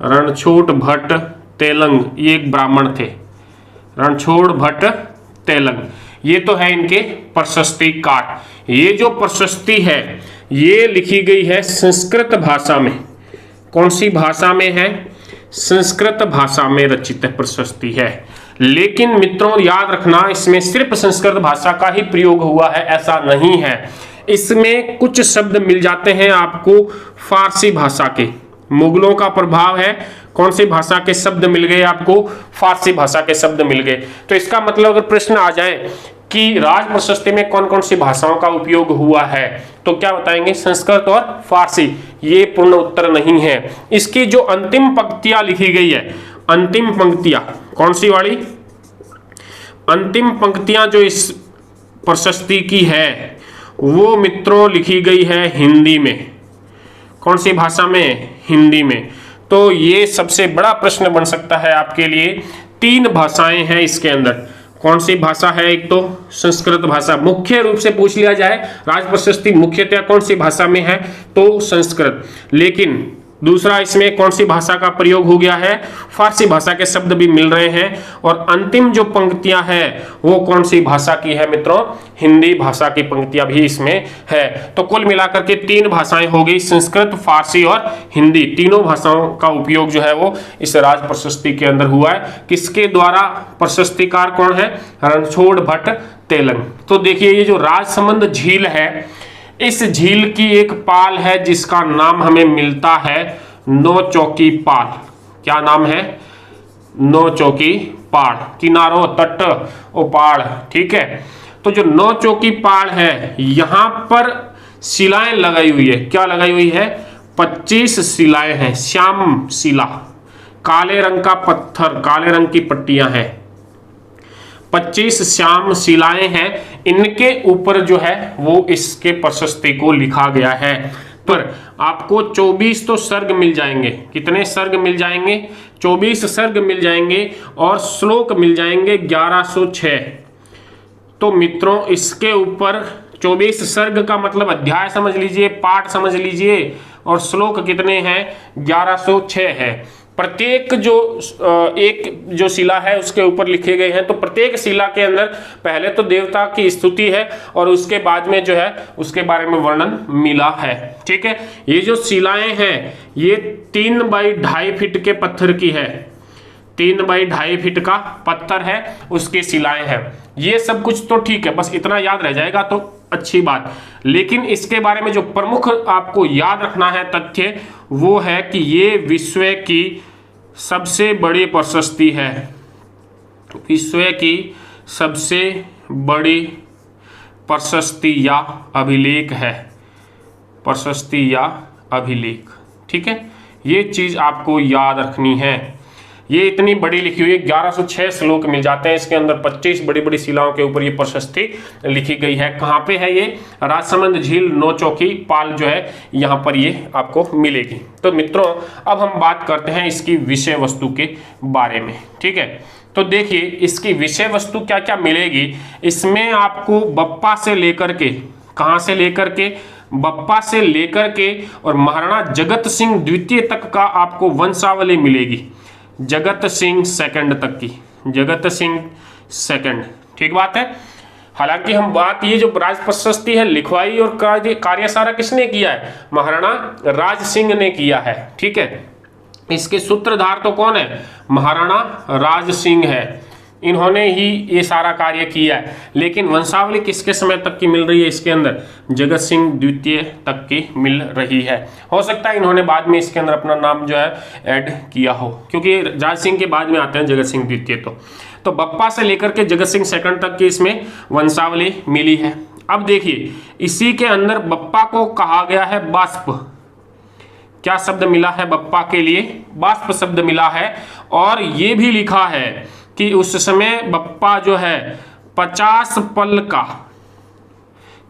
Speaker 1: रणछोड़ भट्ट तेलंग, ये एक ब्राह्मण थे, रणछोड़ भट्ट तेलंग, ये तो है इनके प्रशस्तिकार। ये जो प्रशस्ति है ये लिखी गई है संस्कृत भाषा में। कौन सी भाषा में है? संस्कृत भाषा में रचित प्रशस्ति है। लेकिन मित्रों याद रखना, इसमें सिर्फ संस्कृत भाषा का ही प्रयोग हुआ है ऐसा नहीं है। इसमें कुछ शब्द मिल जाते हैं आपको फारसी भाषा के, मुगलों का प्रभाव है। कौन सी भाषा के शब्द मिल गए आपको? फारसी भाषा के शब्द मिल गए। तो इसका मतलब अगर प्रश्न आ जाए कि राज प्रशस्ति में कौन कौन सी भाषाओं का उपयोग हुआ है तो क्या बताएंगे? संस्कृत और फारसी। ये पूर्ण उत्तर नहीं है। इसकी जो अंतिम पंक्तियां लिखी गई है, अंतिम पंक्तियां कौन सी वाली? अंतिम पंक्तियां जो इस प्रशस्ति की है वो मित्रों लिखी गई है हिंदी में। कौन सी भाषा में? हिंदी में। तो ये सबसे बड़ा प्रश्न बन सकता है आपके लिए। 3 भाषाएं हैं इसके अंदर। कौन सी भाषा है? एक तो संस्कृत भाषा, मुख्य रूप से पूछ लिया जाए राज प्रशस्ति मुख्यतः कौन सी भाषा में है तो संस्कृत। लेकिन दूसरा इसमें कौन सी भाषा का प्रयोग हो गया है? फारसी भाषा के शब्द भी मिल रहे हैं। और अंतिम जो पंक्तियां हैं वो कौन सी भाषा की है मित्रों? हिंदी भाषा की पंक्तियां भी इसमें है। तो कुल मिलाकर के 3 भाषाएं हो गई, संस्कृत, फारसी और हिंदी। तीनों भाषाओं का उपयोग जो है वो इस राज प्रशस्ति के अंदर हुआ है। किसके द्वारा? प्रशस्तिकार कौन है? रणछोड़ भट्ट तेलंग। तो देखिए ये जो राजसमंद झील है, इस झील की एक पाल है जिसका नाम हमें मिलता है नौचौकी पाल। क्या नाम है? नौचौकी पाल। किनारों, तट, उपाड़। ठीक है, तो जो नौचौकी पाल है यहां पर शिलाएं लगाई हुई है। क्या लगाई हुई है? 25 शिलाएं हैं। श्याम शिला, काले रंग का पत्थर, काले रंग की पट्टियां हैं। 25 श्याम शिलाएं हैं। इनके ऊपर जो है वो इसके प्रशस्ति को लिखा गया है। पर आपको 24 तो सर्ग मिल जाएंगे। कितने सर्ग मिल जाएंगे? 24 सर्ग मिल जाएंगे और श्लोक मिल जाएंगे 1106। तो मित्रों इसके ऊपर 24 सर्ग का मतलब अध्याय समझ लीजिए, पाठ समझ लीजिए, और श्लोक कितने हैं? 1106 है। प्रत्येक जो शिला है उसके ऊपर लिखे गए हैं। तो प्रत्येक शिला के अंदर पहले तो देवता की स्तुति है और उसके बाद में जो है उसके बारे में वर्णन मिला है। ठीक है, ये जो शिलाएं हैं ये 3 बाई 2.5 फीट के पत्थर की है। 3 बाई 2.5 फीट का पत्थर है, उसकी शिलाएं हैं। ये सब कुछ तो ठीक है, बस इतना याद रह जाएगा तो अच्छी बात। लेकिन इसके बारे में जो प्रमुख आपको याद रखना है तथ्य वो है कि ये विश्व की सबसे बड़ी प्रशस्ति है। विश्व की सबसे बड़ी प्रशस्ति या अभिलेख है। प्रशस्ति या अभिलेख। ठीक है, ये चीज आपको याद रखनी है। ये इतनी बड़ी लिखी हुई है, 1106 श्लोक मिल जाते हैं इसके अंदर। 25 बड़ी बड़ी शिलाओं के ऊपर ये प्रशस्ति लिखी गई है। कहाँ पे है ये? राजसमंद झील, नौचौकी पाल जो है यहाँ पर ये आपको मिलेगी। तो मित्रों अब हम बात करते हैं इसकी विषय वस्तु के बारे में। ठीक है, तो देखिए इसकी विषय वस्तु क्या क्या मिलेगी। इसमें आपको बप्पा से लेकर के, कहाँ से लेकर के? बप्पा से लेकर के और महाराणा जगत सिंह द्वितीय तक का आपको वंशावली मिलेगी, जगत सिंह सेकंड तक की, जगत सिंह सेकंड। ठीक बात है। हालांकि हम बात, ये जो राज प्रशस्ति है लिखवाई और कार्य सारा किसने किया है, महाराणा राज सिंह ने किया है। ठीक है, इसके सूत्रधार तो कौन है, महाराणा राज सिंह है, इन्होंने ही ये सारा कार्य किया है। लेकिन वंशावली किसके समय तक की मिल रही है इसके अंदर, जगत सिंह द्वितीय तक की मिल रही है। हो सकता है इन्होंने बाद में इसके अंदर अपना नाम जो है ऐड किया हो, क्योंकि राज सिंह के बाद में आते हैं जगत सिंह द्वितीय। तो बप्पा से लेकर के जगत सिंह सेकंड तक की इसमें वंशावली मिली है। अब देखिए, इसी के अंदर बप्पा को कहा गया है बाष्प। क्या शब्द मिला है बप्पा के लिए, बाष्प शब्द मिला है। और ये भी लिखा है कि उस समय बप्पा जो है 50 पल का,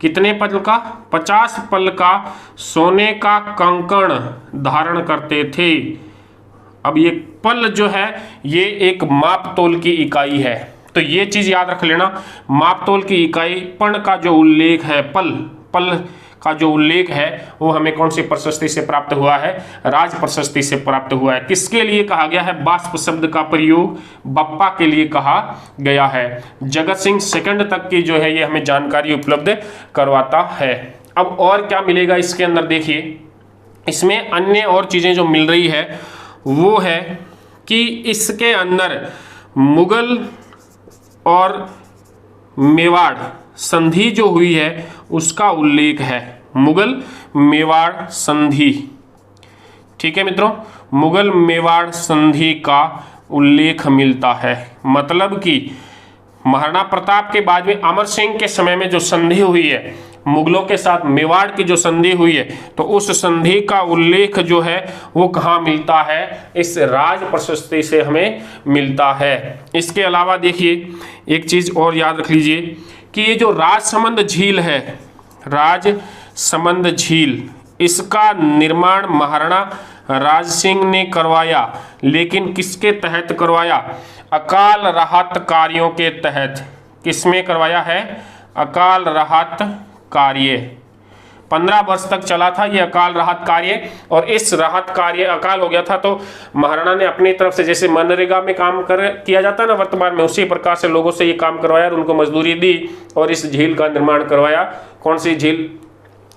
Speaker 1: कितने पल का, 50 पल का सोने का कंकण धारण करते थे। अब ये पल जो है ये एक माप तोल की इकाई है, तो ये चीज याद रख लेना। माप तोल की इकाई पण का जो उल्लेख है, पल का जो उल्लेख है वो हमें कौन सी प्रशस्ति से प्राप्त हुआ है, राज प्रशस्ति से प्राप्त हुआ है। किसके लिए कहा गया है, बाष्प शब्द का प्रयोग बप्पा के लिए कहा गया है। जगत सिंह सेकंड तक की जो है ये हमें जानकारी उपलब्ध करवाता है। अब और क्या मिलेगा इसके अंदर, देखिए इसमें अन्य और चीजें जो मिल रही है वो है कि इसके अंदर मुगल और मेवाड़ संधि जो हुई है उसका उल्लेख है, मुगल मेवाड़ संधि। ठीक है मित्रों, मुगल मेवाड़ संधि का उल्लेख मिलता है। मतलब कि महाराणा प्रताप के बाद में अमर सिंह के समय में जो संधि हुई है मुगलों के साथ, मेवाड़ की जो संधि हुई है, तो उस संधि का उल्लेख जो है वो कहाँ मिलता है, इस राज प्रशस्ति से हमें मिलता है। इसके अलावा देखिए एक चीज और याद रख लीजिए कि ये जो राजसमंद झील है, राजसमंद झील, इसका निर्माण महाराणा राज सिंह ने करवाया। लेकिन किसके तहत करवाया, अकाल राहत कार्यों के तहत। किसमें करवाया है, अकाल राहत कार्य। 15 वर्ष तक चला था ये अकाल राहत कार्य, और इस राहत कार्य अकाल हो गया था तो महाराणा ने अपनी तरफ से, जैसे मनरेगा में काम किया जाता है ना वर्तमान में, उसी प्रकार से लोगों से ये काम करवाया और उनको मजदूरी दी और इस झील का निर्माण करवाया। कौन सी झील,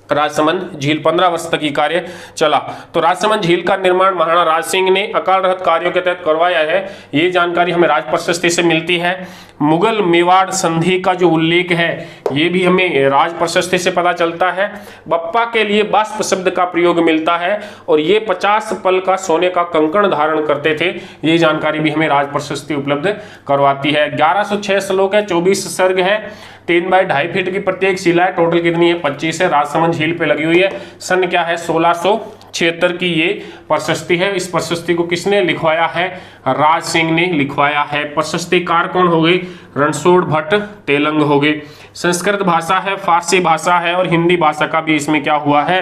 Speaker 1: राजसमंद झील। 15 वर्ष तक ये कार्य चला। तो राजसमंद झील का निर्माण महाराणा राज सिंह ने अकाल राहत कार्यों के तहत करवाया है। ये जानकारी हमें राज प्रशस्ति से मिलती है। मुगल मेवाड़ संधि का जो उल्लेख है ये भी हमें राज प्रशस्ति से पता चलता है। बप्पा के लिए बाष्प शब्द का प्रयोग मिलता है और ये 50 पल का सोने का कंकण धारण करते थे। ये जानकारी भी हमें राज प्रशस्ति उपलब्ध करवाती है। 1106 श्लोक है, 24 सर्ग है, 3 बाई 2.5 फीट की प्रत्येक शिला है। टोटल कितनी है, 25 है। राजसमंद झील पे लगी हुई है। सन क्या है, 1676 की ये प्रशस्ति है। इस प्रशस्ति को किसने लिखवाया है, राज सिंह ने लिखवाया है। प्रशस्तिकार कौन हो गए, रणछोड़ भट्ट तेलंग हो गए। संस्कृत भाषा है, फारसी भाषा है और हिंदी भाषा का भी इसमें क्या हुआ है,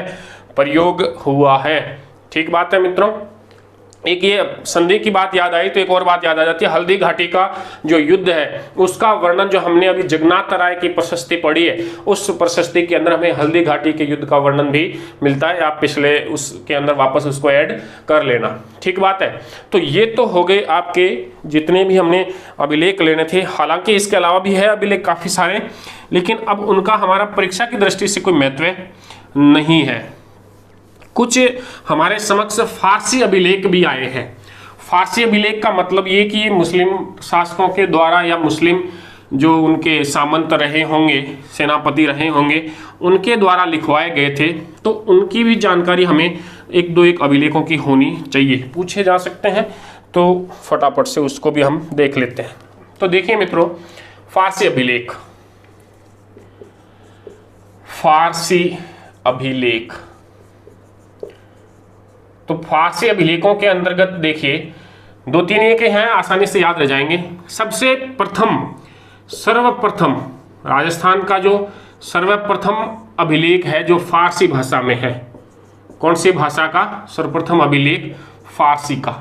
Speaker 1: प्रयोग हुआ है। ठीक बात है मित्रों। एक ये संधि की बात याद आई तो एक और बात याद आ जाती है। हल्दी घाटी का जो युद्ध है उसका वर्णन जो हमने अभी जगन्नाथ राय की प्रशस्ति पढ़ी है, उस प्रशस्ति के अंदर हमें हल्दी घाटी के युद्ध का वर्णन भी मिलता है। आप पिछले उसके अंदर वापस उसको ऐड कर लेना। ठीक बात है। तो ये तो हो गए आपके जितने भी हमने अभिलेख लेने थे। हालांकि इसके अलावा भी है अभिलेख काफ़ी सारे, लेकिन अब उनका हमारा परीक्षा की दृष्टि से कोई महत्व नहीं है। कुछ हमारे समक्ष फारसी अभिलेख भी आए हैं। फारसी अभिलेख का मतलब ये कि मुस्लिम शासकों के द्वारा या मुस्लिम जो उनके सामंत रहे होंगे, सेनापति रहे होंगे, उनके द्वारा लिखवाए गए थे। तो उनकी भी जानकारी हमें एक दो एक अभिलेखों की होनी चाहिए, पूछे जा सकते हैं। तो फटाफट से उसको भी हम देख लेते हैं। तो देखिए मित्रों, फारसी अभिलेख, फारसी अभिलेख, तो फारसी अभिलेखों के अंतर्गत देखिए 2-3 एक हैं, आसानी से याद रह जाएंगे। सबसे प्रथम, सर्वप्रथम राजस्थान का जो सर्वप्रथम अभिलेख है जो फारसी भाषा में है, कौन सी भाषा का सर्वप्रथम अभिलेख, फारसी का।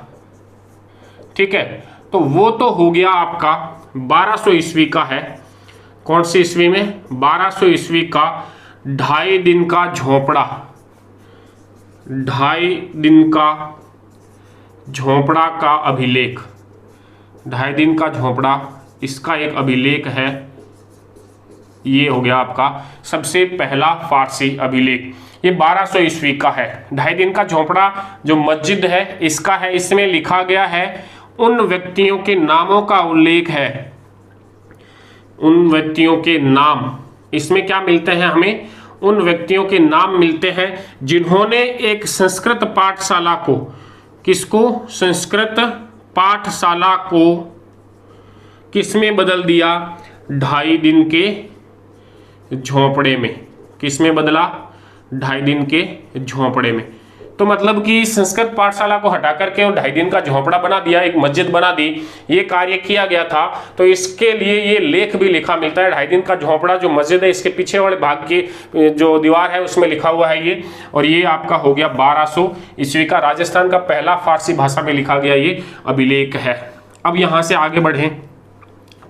Speaker 1: ठीक है, तो वो तो हो गया आपका 1200 ईस्वी का है। कौन सी ईस्वी में, 1200 ईस्वी का ढाई दिन का झोपड़ा, ढाई दिन का झोपड़ा का अभिलेख, ढाई दिन का झोपड़ा, इसका एक अभिलेख है। ये हो गया आपका सबसे पहला फारसी अभिलेख। ये 1200 ईस्वी का है। ढाई दिन का झोपड़ा जो मस्जिद है इसका है। इसमें लिखा गया है, उन व्यक्तियों के नामों का उल्लेख है, उन व्यक्तियों के नाम। इसमें क्या मिलते हैं हमें? उन व्यक्तियों के नाम मिलते हैं जिन्होंने एक संस्कृत पाठशाला को, किसको? संस्कृत पाठशाला को किसमें बदल दिया? ढाई दिन के झोंपड़े में। किसमें बदला? ढाई दिन के झोंपड़े में। तो मतलब कि संस्कृत पाठशाला को हटा करके और ढाई दिन का झोंपड़ा बना दिया, एक मस्जिद बना दी, ये कार्य किया गया था। तो इसके लिए ये लेख भी लिखा मिलता है। ढाई दिन का झोंपड़ा जो मस्जिद है, इसके पीछे वाले भाग की जो दीवार है उसमें लिखा हुआ है ये। और ये आपका हो गया 1200 ईस्वी का, राजस्थान का पहला फारसी भाषा में लिखा गया ये अभिलेख है। अब यहाँ से आगे बढ़े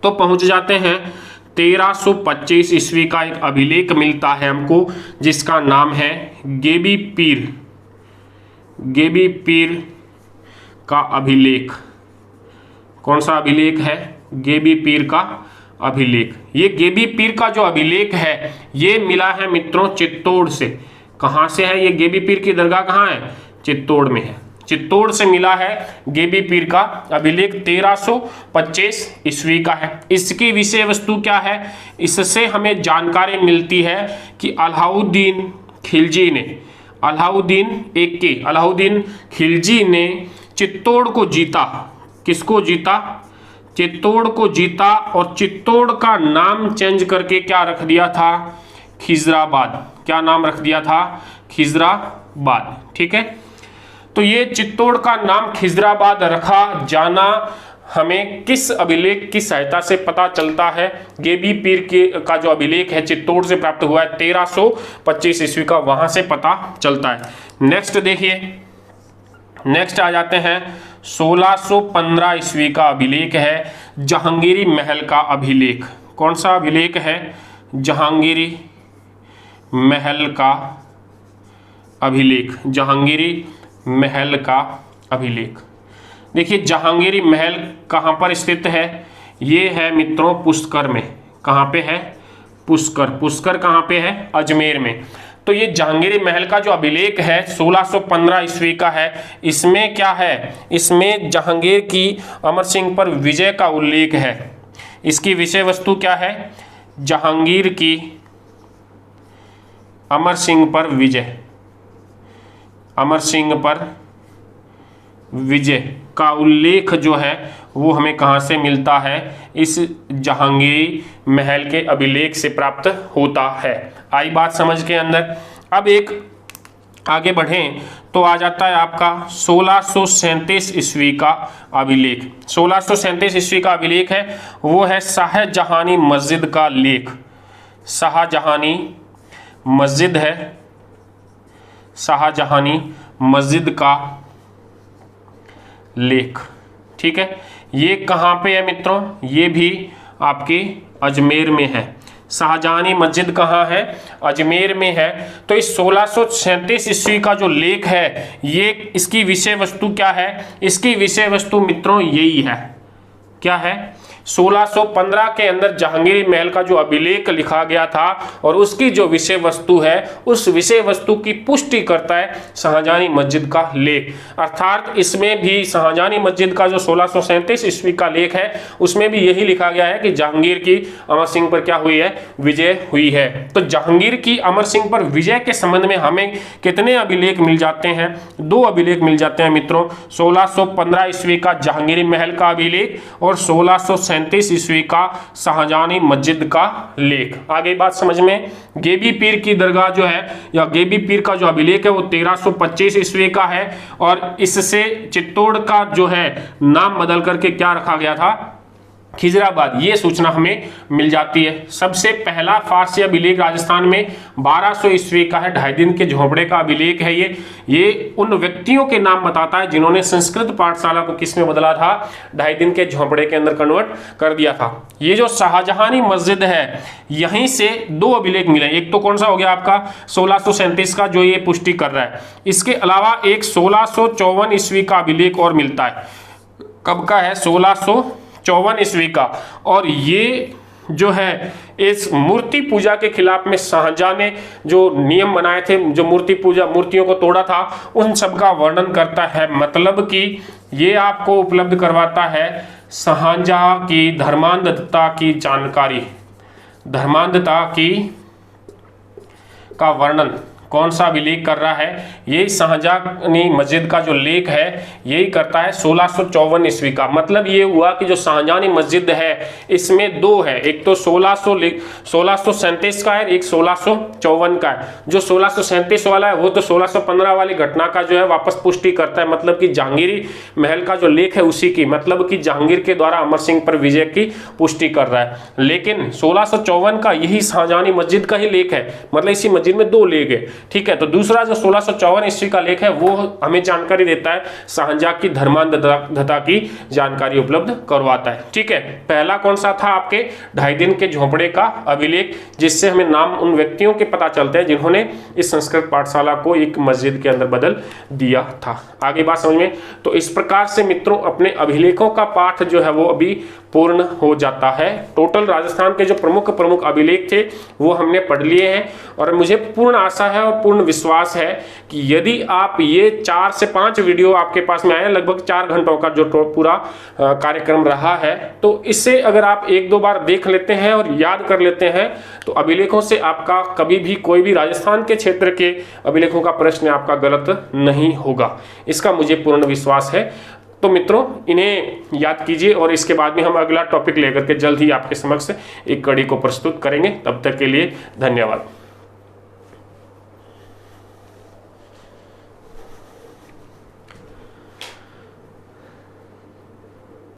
Speaker 1: तो पहुँच जाते हैं 1325 ईस्वी का एक अभिलेख मिलता है हमको, जिसका नाम है गेबी पीर, गेबी पीर का अभिलेख। कौन सा अभिलेख है? गेबी पीर का अभिलेख। ये गेबी पीर का जो अभिलेख है ये मिला है मित्रों चित्तौड़ से। कहाँ से है ये गेबी पीर की दरगाह? कहाँ है? चित्तौड़ में है। चित्तौड़ से मिला है गेबी पीर का अभिलेख, 1325 ईस्वी का है। इसकी विषय वस्तु क्या है? इससे हमें जानकारी मिलती है कि अलाउद्दीन खिलजी ने, अलाउद्दीन खिलजी ने चित्तौड़ को जीता। किसको जीता? चित्तौड़ को जीता। और चित्तौड़ का नाम चेंज करके क्या रख दिया था? खिजराबाद। क्या नाम रख दिया था? खिजराबाद। ठीक है, तो ये चित्तौड़ का नाम खिजराबाद रखा जाना हमें किस अभिलेख की सहायता से पता चलता है? गेबी पीर का जो अभिलेख है चित्तौड़ से प्राप्त हुआ है 1325 ईस्वी का, वहां से पता चलता है। नेक्स्ट देखिए, नेक्स्ट आ जाते हैं 1615 ईस्वी का अभिलेख है जहांगीरी महल का अभिलेख। कौन सा अभिलेख है? जहांगीरी महल का अभिलेख, जहांगीरी महल का अभिलेख। देखिए जहांगीरी महल कहाँ पर स्थित है? ये है मित्रों पुष्कर में। कहाँ पे है? पुष्कर। पुष्कर कहाँ पे है? अजमेर में। तो ये जहांगीरी महल का जो अभिलेख है 1615 ईस्वी का है। इसमें क्या है? इसमें जहांगीर की अमर सिंह पर विजय का उल्लेख है। इसकी विषय वस्तु क्या है? जहांगीर की अमर सिंह पर विजय, अमर सिंह पर विजय का उल्लेख जो है वो हमें कहाँ से मिलता है? इस जहांगीरी महल के अभिलेख से प्राप्त होता है। आई बात समझ के अंदर? अब एक आगे बढ़ें तो आ जाता है आपका 1637 ईस्वी का अभिलेख। 1637 ईस्वी का अभिलेख है वो है शाहजहानी मस्जिद का लेख। शाहजहानी मस्जिद है, शाहजहानी मस्जिद का लेख। ठीक है, ये कहाँ पे है मित्रों? ये भी आपके अजमेर में है। शाहजहानी मस्जिद कहाँ है? अजमेर में है। तो इस 1637 ईस्वी का जो लेख है ये, इसकी विषय वस्तु क्या है? इसकी विषय वस्तु मित्रों यही है। क्या है? 1615 के अंदर जहांगीरी महल का जो अभिलेख लिखा गया था और उसकी जो विषय वस्तु है उस विषय वस्तु की पुष्टि करता है शाहजहानी मस्जिद का लेख। अर्थात इसमें भी शाहजहानी मस्जिद का जो 1637 ईस्वी का लेख है उसमें भी यही लिखा गया है कि जहांगीर की अमर सिंह पर क्या हुई है? विजय हुई है। तो जहांगीर की अमर सिंह पर विजय के संबंध में हमें कितने अभिलेख मिल जाते हैं? 2 अभिलेख मिल जाते हैं मित्रों। 1615 ईस्वी का जहांगीरी महल का अभिलेख और 1637 ईस्वी का शाहजहानी मस्जिद का लेख। आगे बात समझ में? गेबी पीर की दरगाह जो है या गेबी पीर का जो अभिलेख है वो 1325 ईस्वी का है और इससे चित्तौड़ का जो है नाम बदल करके क्या रखा गया था? खिजराबाद, ये सूचना हमें मिल जाती है। सबसे पहला फारसी अभिलेख राजस्थान में 1200 ईस्वी का है, 2.5 दिन के झोंपड़े का अभिलेख है ये उन व्यक्तियों के नाम बताता है जिन्होंने संस्कृत पाठशाला को किस में बदला था, 2.5 दिन के झोंपड़े के अंदर कन्वर्ट कर दिया था। ये जो शाहजहानी मस्जिद है, यहीं से 2 अभिलेख मिले। एक तो कौन सा हो गया आपका 1637 का, जो ये पुष्टि कर रहा है। इसके अलावा एक 1654 ईस्वी का अभिलेख और मिलता है। कब का है? 1654 ईस्वी का। और ये जो है इस मूर्ति पूजा के खिलाफ में शाहजहां ने जो नियम बनाए थे, जो मूर्ति पूजा, मूर्तियों को तोड़ा था, उन सब का वर्णन करता है। मतलब कि ये आपको उपलब्ध करवाता है शाहजहां की धर्मांधता की जानकारी, धर्मांधता की का वर्णन कौन सा अभिलेख कर रहा है? यही शाहजहानी मस्जिद का जो लेख है यही करता है 1654 ईस्वी का। मतलब ये हुआ कि जो शाहजहानी मस्जिद है इसमें 2 है, एक तो 1637 का है, एक 1654 का है। जो 1637 वाला है वो तो 1615 वाली घटना का जो है वापस पुष्टि करता है। मतलब कि जहांगीरी महल का जो लेख है उसी की, मतलब कि जहांगीर के द्वारा अमर सिंह पर विजय की पुष्टि कर रहा है। लेकिन 1654 का यही शाहजहानी मस्जिद का ही लेख है, मतलब इसी मस्जिद में 2 लेख है। ठीक है, तो दूसरा जो 1654 ईस्वी का लेख है वो हमें जानकारी देता है शाहजहां की धर्मांधता की जानकारी उपलब्ध करवाता है। ठीक है, पहला कौन सा था आपके 2.5 दिन के झोंपड़े का अभिलेख, जिससे हमें नाम उन व्यक्तियों के पता चलते हैं जिन्होंने इस संस्कृत पाठशाला को एक मस्जिद के अंदर बदल दिया था। आगे बात समझ में? तो इस प्रकार से मित्रों अपने अभिलेखों का पाठ जो है वो अभी पूर्ण हो जाता है। टोटल राजस्थान के जो प्रमुख अभिलेख थे वो हमने पढ़ लिए हैं, और मुझे पूर्ण आशा है और पूर्ण विश्वास है कि यदि आप ये 4 से 5 वीडियो आपके पास में आए, लगभग 4 घंटों का जो पूरा कार्यक्रम रहा है, तो इससे अगर आप 1-2 बार देख लेते हैं और याद कर लेते हैं तो अभिलेखों से आपका कभी भी कोई भी राजस्थान के क्षेत्र के अभिलेखों का प्रश्न आपका गलत नहीं होगा, इसका मुझे पूर्ण विश्वास है। तो मित्रों इन्हें याद कीजिए, और इसके बाद में हम अगला टॉपिक लेकर के जल्द ही आपके समक्ष एक कड़ी को प्रस्तुत करेंगे। तब तक के लिए धन्यवाद।